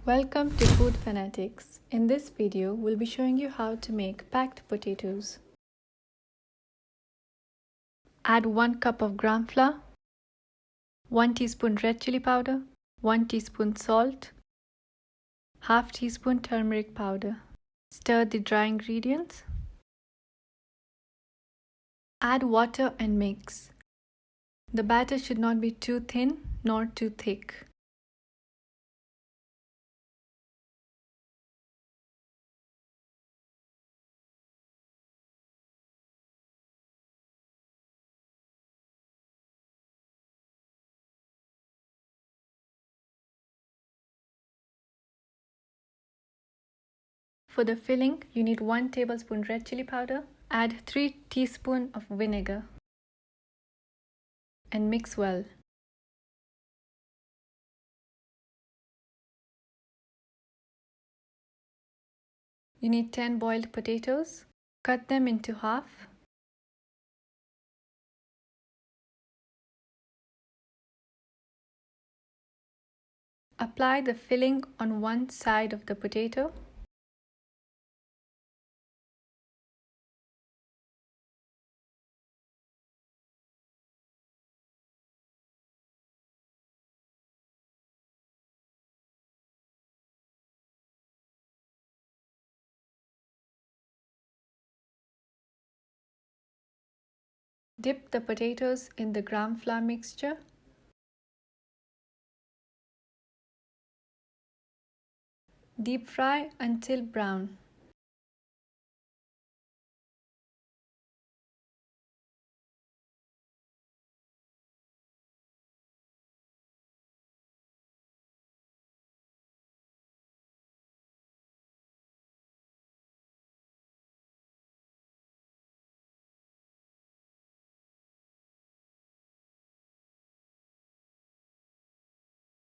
Welcome to Food Fanatix. In this video, we'll be showing you how to make packed potatoes. Add 1 cup of gram flour, 1 teaspoon red chili powder, 1 teaspoon salt, half teaspoon turmeric powder. Stir the dry ingredients. Add water and mix. The batter should not be too thin nor too thick. For the filling, you need 1 tablespoon red chili powder. Add 3 teaspoons of vinegar and mix well. You need 10 boiled potatoes. Cut them into half. Apply the filling on one side of the potato. Dip the potatoes in the gram flour mixture. Deep fry until brown.